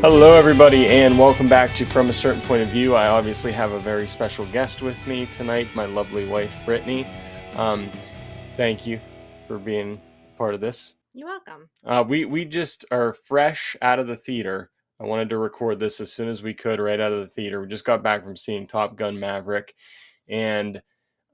Hello, everybody, and welcome back to From a Certain Point of View. I obviously have a very special guest with me tonight, my lovely wife, Brittany. Thank you for being part of this. You're welcome. We just are fresh out of the theater. I wanted to record this as soon as we could, right out of the theater. We just got back from seeing Top Gun Maverick, and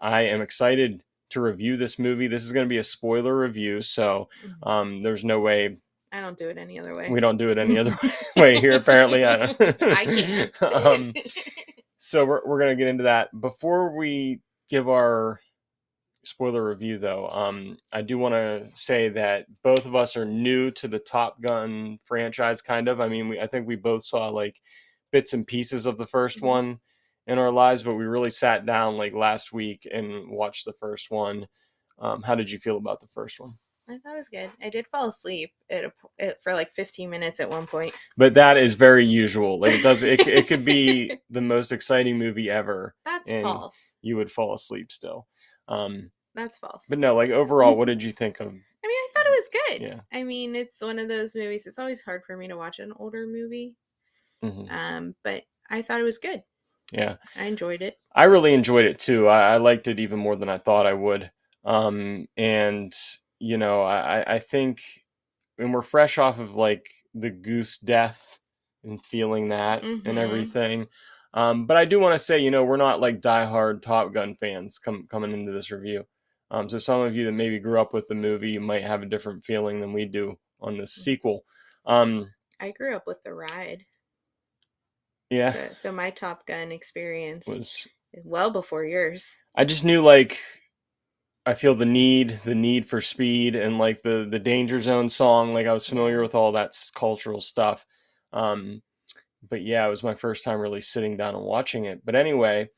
I am excited to review this movie. This is going to be a spoiler review, so there's no way. I don't do it any other way. We don't do it any other way here, apparently. I can't. So we're going to get into that. Before we give our spoiler review, though, I do want to say that both of us are new to the Top Gun franchise, kind of. I mean, I think we both saw like bits and pieces of the first one in our lives, but we really sat down like last week and watched the first one. How did you feel about the first one? I thought it was good. I did fall asleep for like 15 minutes at one point. But that is very usual. Like it could be the most exciting movie ever. That's false. You would fall asleep still. That's false. But no, like overall, what did you think of? I mean, I thought it was good. Yeah. I mean, it's one of those movies. It's always hard for me to watch an older movie. But I thought it was good. Yeah. I enjoyed it. I really enjoyed it too. I liked it even more than I thought I would. And you know, I think, and we're fresh off of like the Goose death and feeling that and everything. But I do want to say, you know, we're not like diehard Top Gun fans coming into this review. So some of you that maybe grew up with the movie might have a different feeling than we do on this sequel. I grew up with the ride. Yeah. So my Top Gun experience was well before yours. I just knew like I feel the need for speed, and like the Danger Zone song. Like I was familiar with all that cultural stuff. But yeah, it was my first time really sitting down and watching it. But anyway,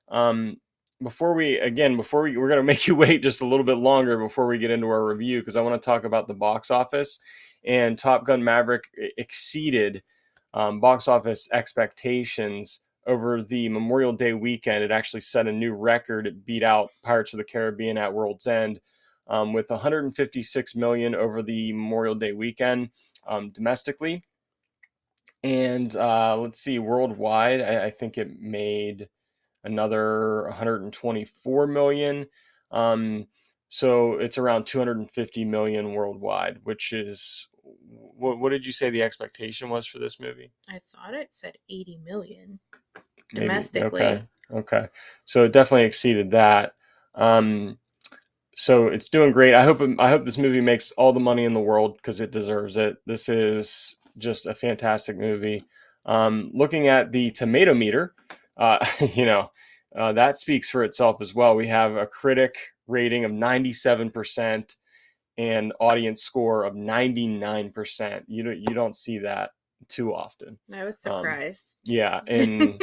we're going to make you wait just a little bit longer before we get into our review, because I want to talk about the box office. And Top Gun Maverick exceeded box office expectations over the Memorial Day weekend. It actually set a new record. It beat out Pirates of the Caribbean at World's End with 156 million over the Memorial Day weekend domestically. And let's see, worldwide, I think it made another 124 million. So it's around 250 million worldwide, which is, what did you say the expectation was for this movie? I thought it said 80 million domestically. Maybe. Okay. So it definitely exceeded that. So it's doing great. I hope this movie makes all the money in the world, because it deserves it. This is just a fantastic movie. Looking at the tomato meter, that speaks for itself as well. We have a critic rating of 97% and audience score of 99%. You don't see that too often. I was surprised. Yeah, and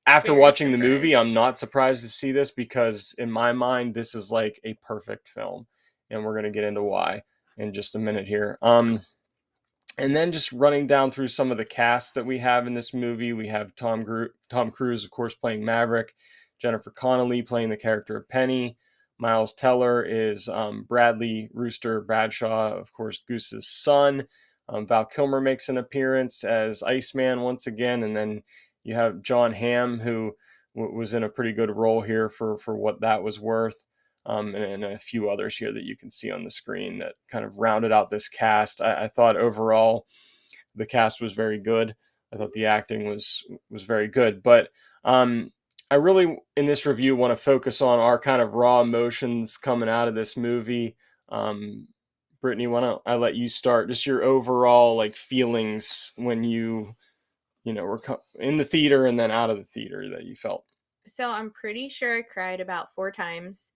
after watching the movie, I'm not surprised to see this, because in my mind, this is like a perfect film, and we're going to get into why in just a minute here. And then just running down through some of the cast that we have in this movie, we have Tom Cruise, of course, playing Maverick, Jennifer Connelly playing the character of Penny, Miles Teller is Bradley Rooster Bradshaw, of course, Goose's son. Val Kilmer makes an appearance as Iceman once again, and then you have John Hamm, who was in a pretty good role here for what that was worth, and a few others here that you can see on the screen that kind of rounded out this cast. I thought overall the cast was very good. I thought the acting was very good, but I really, in this review, want to focus on our kind of raw emotions coming out of this movie. Brittany, why don't I let you start? Just your overall like feelings when you were in the theater and then out of the theater that you felt. So I'm pretty sure I cried about 4 times.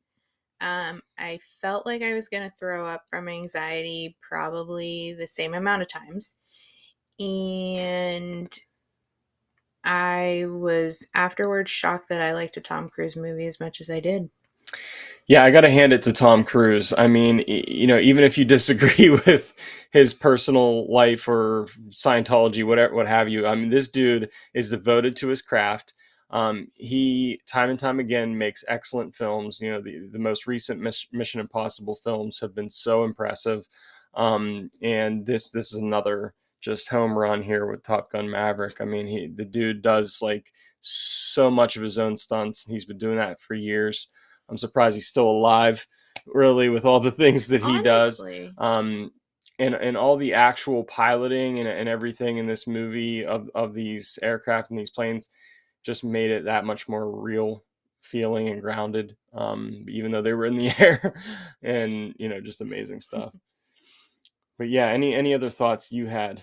I felt like I was going to throw up from anxiety probably the same amount of times. And I was afterwards shocked that I liked a Tom Cruise movie as much as I did. Yeah, I got to hand it to Tom Cruise. I mean, even if you disagree with his personal life or Scientology, whatever, what have you, I mean, this dude is devoted to his craft. He time and time again makes excellent films. The most recent Mission Impossible films have been so impressive. And this is another just home run here with Top Gun Maverick. I mean, the dude does like so much of his own stunts, and he's been doing that for years. I'm surprised he's still alive, really, with all the things that he does. Honestly. And all the actual piloting and everything in this movie of these aircraft and these planes just made it that much more real feeling and grounded, even though they were in the air. And just amazing stuff. But yeah, any other thoughts you had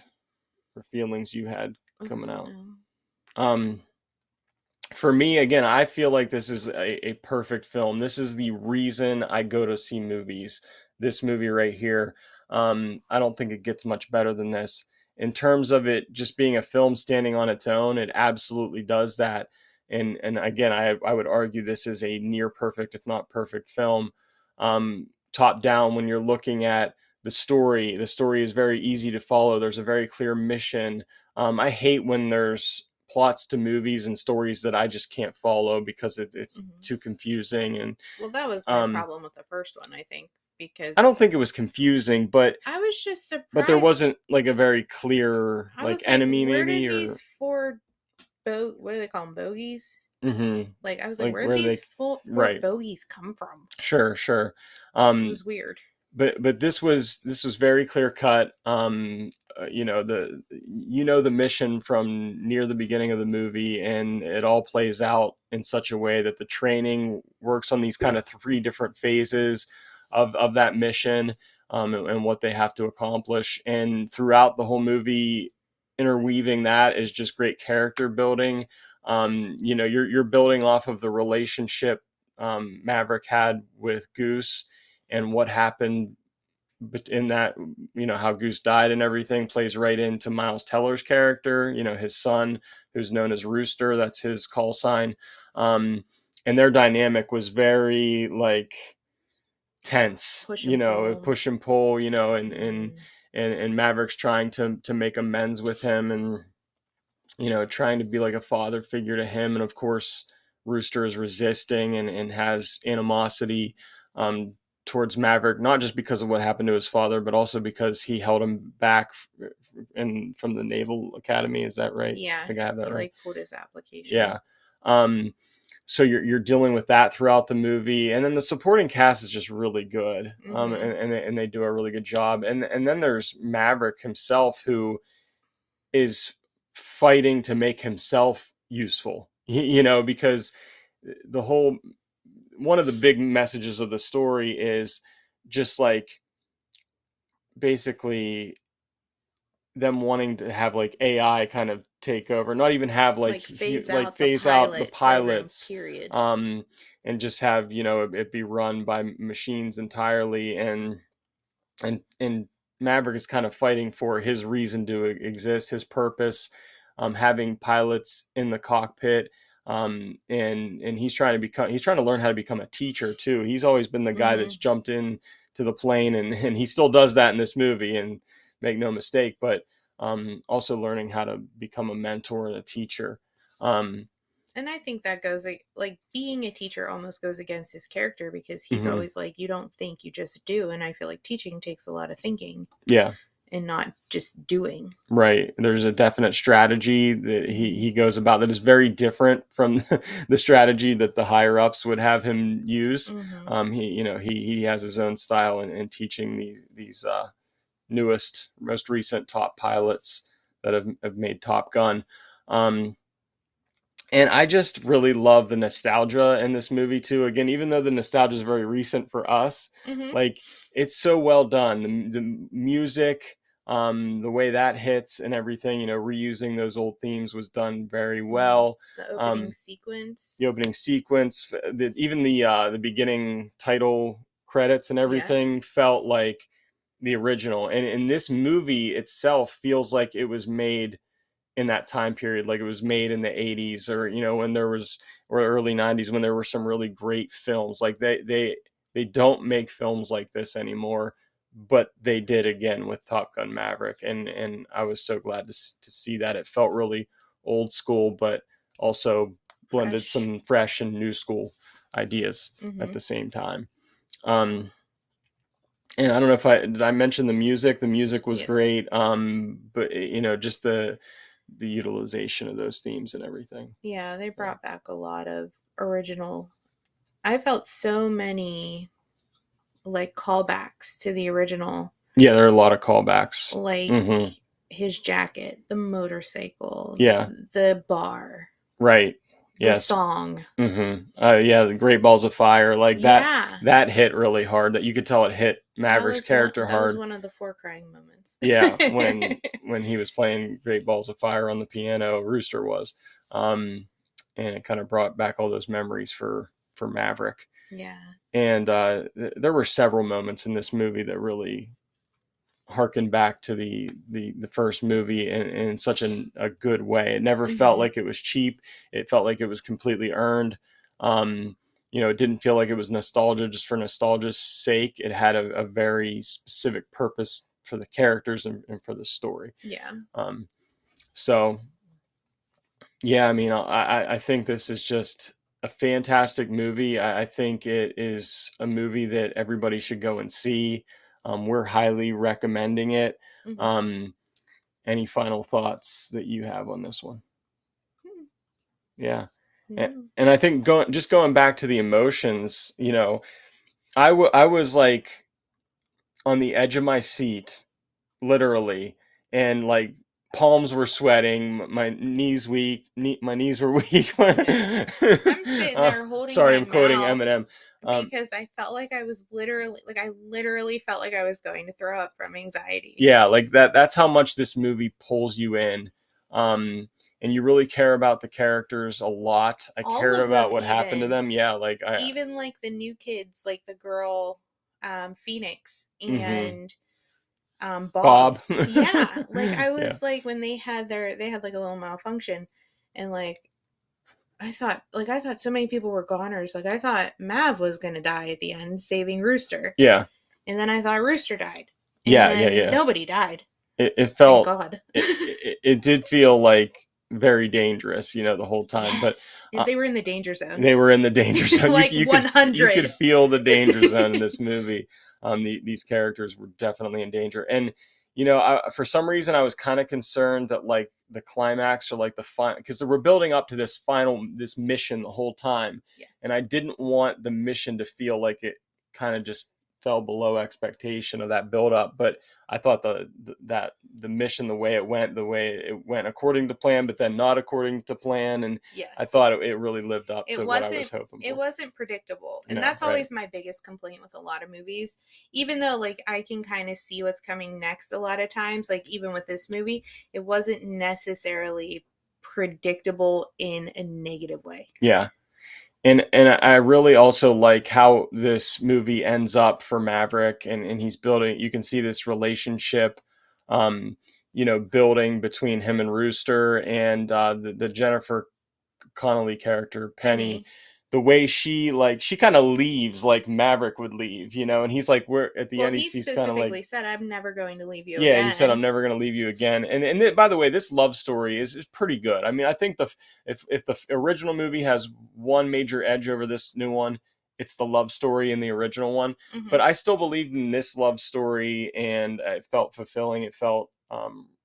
or feelings you had coming out? No. um for me, again, I feel like this is a perfect film. This is the reason I go to see movies. This movie right here. I don't think it gets much better than this. In terms of it just being a film standing on its own, it absolutely does that. And again, I would argue this is a near perfect, if not perfect film. Top down, when you're looking at the story is very easy to follow. There's a very clear mission. I hate when there's plots to movies and stories that I just can't follow because it's too confusing. And well, that was my problem with the first one, I think, because I don't think it was confusing, but I was just surprised. there wasn't like a very clear I was enemy, where maybe, did or these four what do they call them, bogeys? mm-hmm. Like I was like, Like where did where they these four right. bogeys come from? Sure. It was weird. But this was very clear cut. The mission from near the beginning of the movie, and it all plays out in such a way that the training works on these kind of three different phases of that mission, and what they have to accomplish. And throughout the whole movie, interweaving that is just great character building. You're building off of the relationship Maverick had with Goose, and what happened in that, how Goose died and everything plays right into Miles Teller's character, his son, who's known as Rooster. That's his call sign. And their dynamic was very like tense, push and pull. push and pull, Mm. and Maverick's trying to make amends with him, and trying to be like a father figure to him. And of course, Rooster is resisting and has animosity towards Maverick, not just because of what happened to his father, but also because he held him back from the Naval Academy. Is that right? Yeah, I think I have that he right. like pulled his application. Yeah. So you're dealing with that throughout the movie, and then the supporting cast is just really good, and they do a really good job. And then there's Maverick himself, who is fighting to make himself useful, because the whole one of the big messages of the story is just like basically them wanting to have like AI kind of take over, not even have like phase out the pilots, period. And just have it be run by machines entirely. And Maverick is kind of fighting for his reason to exist, his purpose, having pilots in the cockpit, and he's trying to learn how to become a teacher too. He's always been the guy that's jumped in to the plane, and he still does that in this movie, and make no mistake. But also learning how to become a mentor and a teacher. And I think that goes like being a teacher almost goes against his character, because he's Mhm. always like, you don't think, you just do. And I feel like teaching takes a lot of thinking. Yeah. And not just doing. Right. There's a definite strategy that he goes about that is very different from the strategy that the higher ups would have him use. He has his own style in teaching these newest, most recent top pilots that have made Top Gun. And I just really love the nostalgia in this movie too. Again, even though the nostalgia is very recent for us, like it's so well done. The music, the way that hits and everything, reusing those old themes was done very well. The opening sequence. Even the beginning title credits and everything felt like the original. And this movie itself feels like it was made in that time period, like it was made in the 80s, or when there was, or early 90s, when there were some really great films. Like they don't make films like this anymore, but they did again with Top Gun Maverick, and I was so glad to see that. It felt really old school, but also blended some fresh and new school ideas at the same time. And I don't know if did I mention the music. The music was Yes. great. But just the utilization of those themes and everything. Yeah, they Yeah. brought back a lot of original. I felt so many like callbacks to the original, Yeah, there are a lot of callbacks. like Mm-hmm. his jacket, the motorcycle, Yeah. the bar, Right. the Yes. song. Mm-hmm. Yeah, the Great Balls of Fire, like that. Yeah, That hit really hard. That you could tell it hit Maverick's character that was hard. one of the 4 crying moments. Yeah, when he was playing Great Balls of Fire on the piano, Rooster was, um, and it kind of brought back all those memories for Maverick. Yeah. And there were several moments in this movie that really harken back to the first movie in such a good way. It never felt Hmm. like it was cheap. It felt like it was completely earned. It didn't feel like it was nostalgia just for nostalgia's sake. It had a very specific purpose for the characters and for the story. Yeah. Um, so yeah, I mean, I think this is just a fantastic movie. I think it is a movie that everybody should go and see. We're highly recommending it. Hmm. Um, any final thoughts that you have on this one? Yeah, and, No. and I think going back to the emotions, I was like on the edge of my seat literally, and like palms were sweating, my knees my knees were weak. Yeah. I'm sitting there holding Sorry, my I'm quoting mouth Eminem. because I felt like I was I literally felt like I was going to throw up from anxiety. Yeah, like that's how much this movie pulls you in. And you really care about the characters a lot. I All cared of about them, what happened to them. Yeah, like even like the new kids, like the girl, Phoenix mm-hmm. and Bob. Bob. Yeah, like I Yeah, was like when they had like a little malfunction, and like I thought so many people were goners. Like I thought Mav was gonna die at the end, saving Rooster, yeah, and then I thought Rooster died, and yeah, yeah, then yeah. nobody died. It Thank felt God. it did feel like very dangerous, the whole time. But Yes, uh, they were in the danger zone, they were in the danger zone. You like you could you could 100. feel the danger zone in this movie. These characters were definitely in danger, and for some reason I was kind of concerned that like the climax or like the final, because they were building up to this mission the whole time, Yeah. and I didn't want the mission to feel like it kind of just fell below expectation of that build up. But I thought that the mission, the way it went according to plan, but then not according to plan, and I Yes. thought it really lived up It to what I was wasn't hoping it for. wasn't predictable. And No, that's right? always my biggest complaint with a lot of movies. Even though like I can kind of see what's coming next a lot of times, like even with this movie, it wasn't necessarily predictable in a negative way. Yeah, and I really also like how this movie ends up for Maverick, and he's building. You can see this relationship, um, building between him and Rooster, and the Jennifer Connelly character, Penny, Penny. the way she kind of leaves like Maverick would leave, and he's like, we're at the Well, end, he he's kind of like, specifically said, "I'm never going to leave you yeah, he said, I'm again." never going to leave you again. And by the way, this love story is pretty good. I mean, I think if the original movie has one major edge over this new one, it's the love story in the original one. But Hmm. I still believed in this love story, and it felt fulfilling. It felt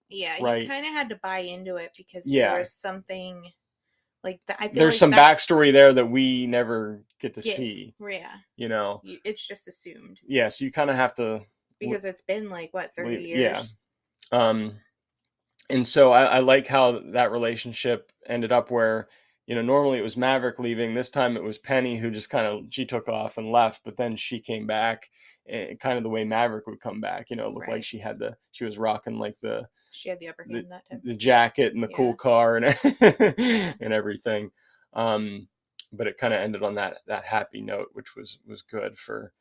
Yeah, you right. kind of had to buy into it because there Yeah, was something like that. I feel there's like some that. backstory there that we never get to Get, see. yeah, You know, it's just assumed yeah. So you kind of have to, because it's been like what, 30 yeah. years. Um, and so I like how that relationship ended up where, normally it was Maverick leaving. This time it was Penny who just she took off and left, but then she came back, and kind of the way Maverick would come back. It looked like Right. she was rocking like She had the upper the hand that time. the jacket and the cool Yeah. car and Yeah. and everything. Um, but it kind of ended on that happy note, which was good for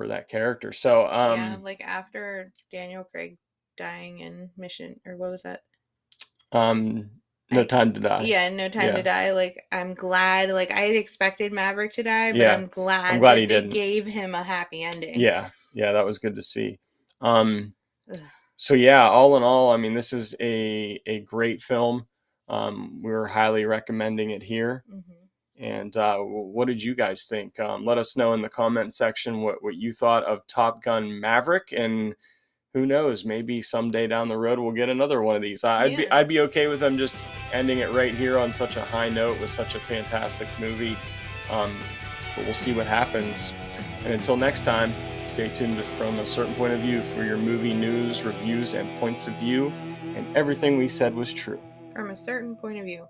that character. So Yeah, like after Daniel Craig dying in Mission, or what was that? um, No I Time to Die. Yeah, No Time to Yeah, Die. Like I'm glad. Like I had expected Maverick to die, but yeah. I'm I'm glad glad he that they didn't. gave him a happy ending. Yeah, yeah, that was good to see. Um, Ugh. so yeah, all in all, I mean, this is a great film. We're highly recommending it here. Hmm. And what did you guys think? Let us know in the comment section what you thought of Top Gun Maverick, and who knows, maybe someday down the road we'll get another one of these. Yeah. I'd be okay with them just ending it right here on such a high note with such a fantastic movie. But we'll see what happens. And until next time, stay tuned From a Certain Point of View for your movie news, reviews, and points of view. And everything we said was true. From a certain point of view.